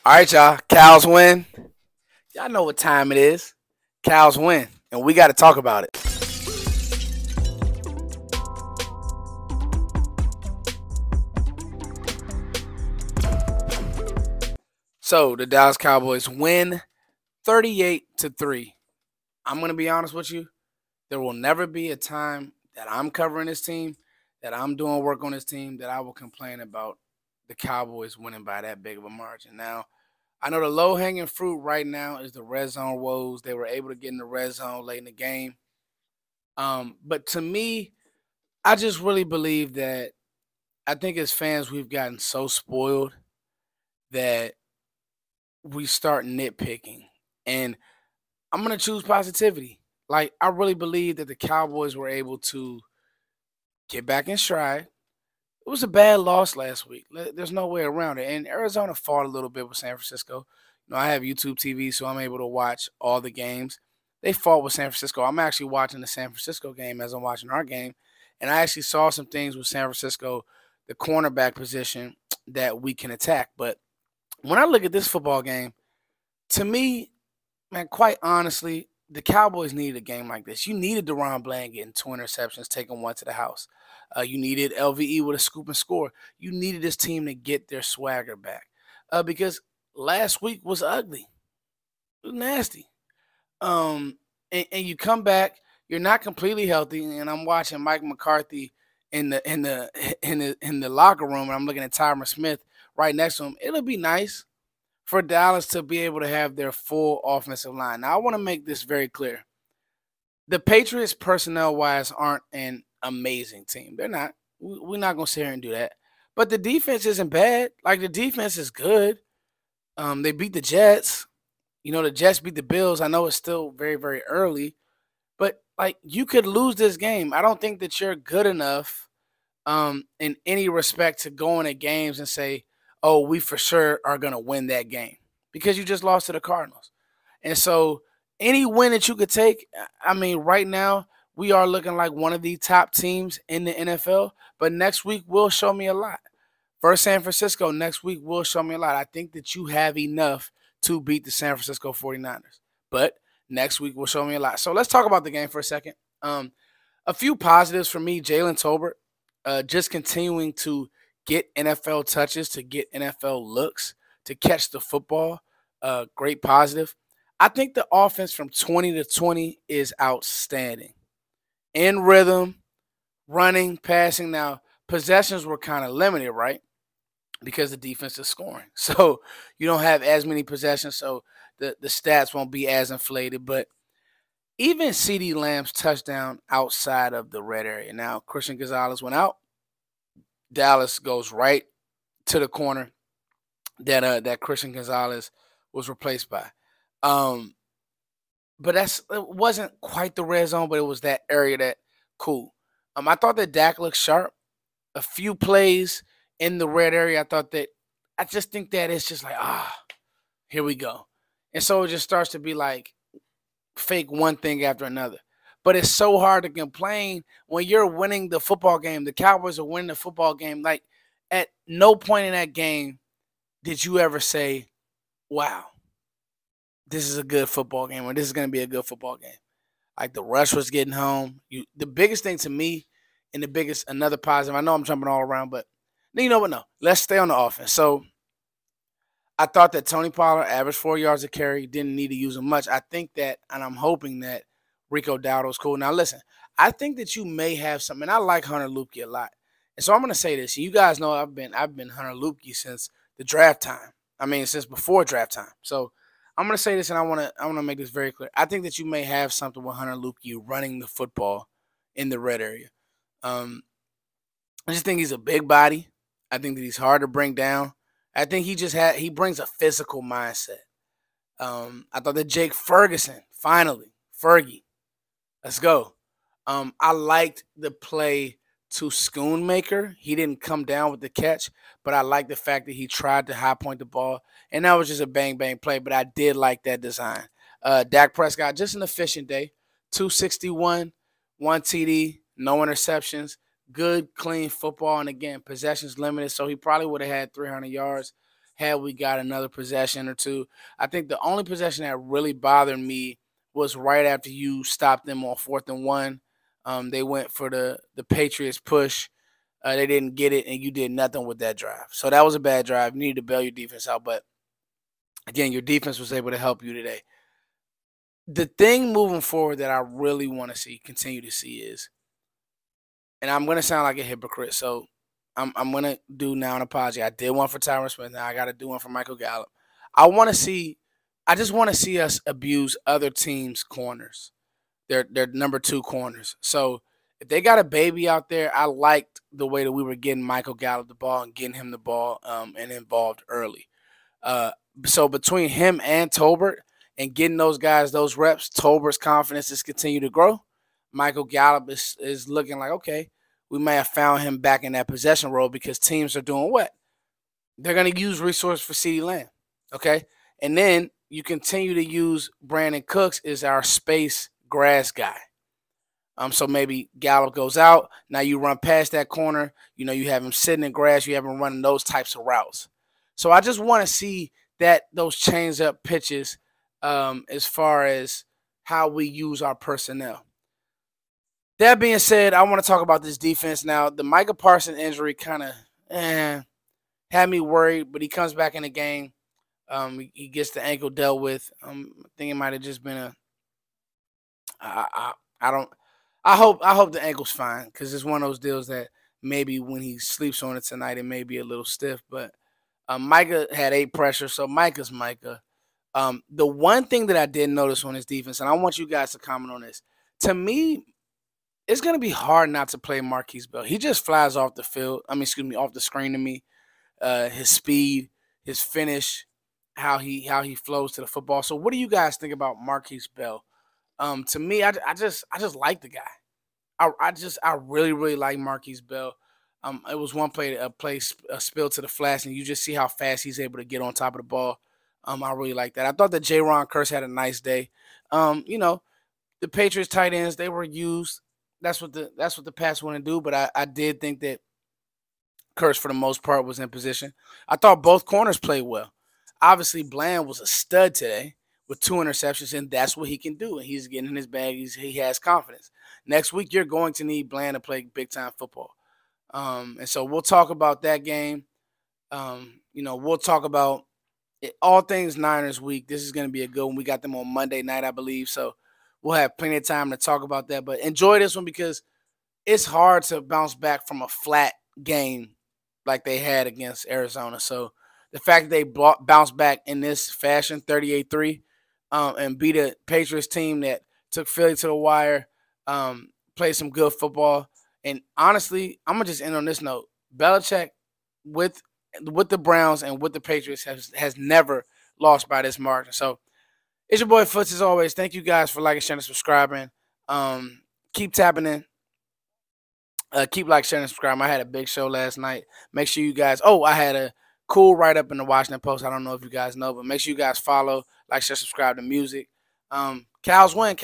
All right, y'all. Cows win. Y'all know what time it is. Cows win, and we got to talk about it. So the Dallas Cowboys win 38-3. I'm gonna be honest with you. There will never be a time that I'm covering this team, that I'm doing work on this team, that I will complain about the Cowboys winning by that big of a margin. Now, I know the low hanging fruit right now is the red zone woes. They were able to get in the red zone late in the game. But to me, I just really believe that I think as fans we've gotten so spoiled that we start nitpicking. And I'm gonna choose positivity. Like I really believe that the Cowboys were able to get back in stride. It was a bad loss last week. There's no way around it. And Arizona fought a little bit with San Francisco. I have YouTube TV, so I'm able to watch all the games. They fought with San Francisco. I'm actually watching the San Francisco game as I'm watching our game. And I actually saw some things with San Francisco, the cornerback position, that we can attack. But when I look at this football game, to me, man, quite honestly, the Cowboys needed a game like this. You needed Deron Bland getting 2 interceptions, taking one to the house. You needed LVE with a scoop and score. You needed this team to get their swagger back because last week was ugly. It was nasty. And you come back, you're not completely healthy, and I'm watching Mike McCarthy in the locker room, and I'm looking at Tyron Smith right next to him. It'll be nice for Dallas to be able to have their full offensive line. Now, I want to make this very clear. The Patriots, personnel-wise, aren't an amazing team. They're not. We're not going to sit here and do that. But the defense isn't bad. Like, the defense is good. They beat the Jets. The Jets beat the Bills. I know it's still very, very early. But, like, you could lose this game. I don't think that you're good enough in any respect to go into games and say, oh, we for sure are going to win that game because you just lost to the Cardinals. And so any win that you could take, I mean, right now we are looking like one of the top teams in the NFL, but next week will show me a lot. Versus San Francisco next week will show me a lot. I think that you have enough to beat the San Francisco 49ers, but next week will show me a lot. So let's talk about the game for a second. A few positives for me, Jalen Tolbert, just continuing to get NFL touches, to get NFL looks, to catch the football. Great positive. I think the offense from 20 to 20 is outstanding. In rhythm, running, passing. Now, possessions were kind of limited, right? Because the defense is scoring. So you don't have as many possessions, so the stats won't be as inflated. But even CeeDee Lamb's touchdown outside of the red area. Now, Christian Gonzalez went out. Dallas goes right to the corner that Christian Gonzalez was replaced by. But it wasn't quite the red zone, but it was that area that cool. I thought that Dak looked sharp. A few plays in the red area, I just think that it's just like, here we go. And so it just starts to be like fake one thing after another. But it's so hard to complain when you're winning the football game. The Cowboys are winning the football game. Like, at no point in that game did you ever say, wow, this is a good football game, or this is going to be a good football game. Like, the rush was getting home. The biggest thing to me, and another positive, I know I'm jumping all around, but you know what? No, let's stay on the offense. So I thought that Tony Pollard averaged 4 yards a carry, didn't need to use him much. I think that, and I'm hoping that Rico Dowdle's cool. Now, listen, I think that you may have something, and I like Hunter Luepke a lot. And so I'm going to say this. You guys know I've been Hunter Luepke since the draft time. I mean, since before draft time. So I'm going to say this, and I want to make this very clear. I think that you may have something with Hunter Luepke running the football in the red area. I just think he's a big body. I think that he's hard to bring down. I think he brings a physical mindset. I thought that Jake Ferguson, finally, Fergie, let's go. I liked the play to Schoonmaker. He didn't come down with the catch, but I like the fact that he tried to high point the ball, and that was just a bang-bang play, but I did like that design. Dak Prescott, just an efficient day. 261, 1 TD, no interceptions, good, clean football, and again, possessions limited, so he probably would have had 300 yards had we got another possession or two. I think the only possession that really bothered me was right after you stopped them on 4th and 1. They went for the Patriots push. They didn't get it, and you did nothing with that drive. So that was a bad drive. You needed to bail your defense out. But, again, your defense was able to help you today. The thing moving forward that I really want to continue to see is, and I'm going to sound like a hypocrite, so I'm going to do now an apology. I did one for Tyron Smith. Now I got to do one for Michael Gallup. I just want to see us abuse other teams' corners. They're number 2 corners. So if they got a baby out there, I liked the way that we were getting Michael Gallup the ball and getting him the ball and involved early. So between him and Tolbert and getting those guys those reps, Tolbert's confidence is continuing to grow. Michael Gallup is looking like, okay, we may have found him back in that possession role because teams are doing what? They're going to use resources for CeeDee Lamb, okay? And then you continue to use Brandon Cooks as our space grass guy. So maybe Gallup goes out. Now you run past that corner. You have him sitting in grass. You have him running those types of routes. So I just want to see those change up pitches as far as how we use our personnel. That being said, I want to talk about this defense now. The Micah Parsons injury kind of had me worried, but he comes back in the game. He gets the ankle dealt with. I think it might have just been I hope the ankle's fine because it's one of those deals that maybe when he sleeps on it tonight, it may be a little stiff. But Micah had 8 pressure, so Micah's Micah. The one thing that I did notice on his defense, and I want you guys to comment on this, to me, it's going to be hard not to play Marquise Bell. He just flies off the field. Off the screen to me. His speed, his finish, how he flows to the football. So what do you guys think about Marquise Bell? To me, I just like the guy. I really, really like Marquise Bell. It was one play, a spill to the flats, and you just see how fast he's able to get on top of the ball. I really like that. I thought that J-Ron Curse had a nice day. The Patriots tight ends, they were used. That's what the Pats want to do. But I did think that Curse, for the most part, was in position. I thought both corners played well. Obviously, Bland was a stud today with 2 interceptions, and that's what he can do. And he's getting in his bag. He has confidence. Next week, you're going to need Bland to play big-time football. And so we'll talk about that game. We'll talk about all things Niners week. This is going to be a good one. We got them on Monday night, I believe. So we'll have plenty of time to talk about that. But enjoy this one because it's hard to bounce back from a flat game like they had against Arizona. So the fact that they bounced back in this fashion, 38-3, and beat a Patriots team that took Philly to the wire, played some good football. And honestly, I'm going to just end on this note. Belichick with the Browns and with the Patriots has never lost by this margin. So it's your boy Foots as always. Thank you guys for liking, sharing, and subscribing. Keep tapping in. Keep liking, sharing, and subscribing. I had a big show last night. Make sure you guys – I had a cool write-up in the Washington Post. I don't know if you guys know, but make sure you guys follow, like, share, subscribe to music. Cows win.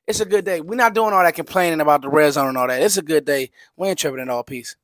It's a good day. We're not doing all that complaining about the red zone and all that. It's a good day. We ain't tripping at all. Peace.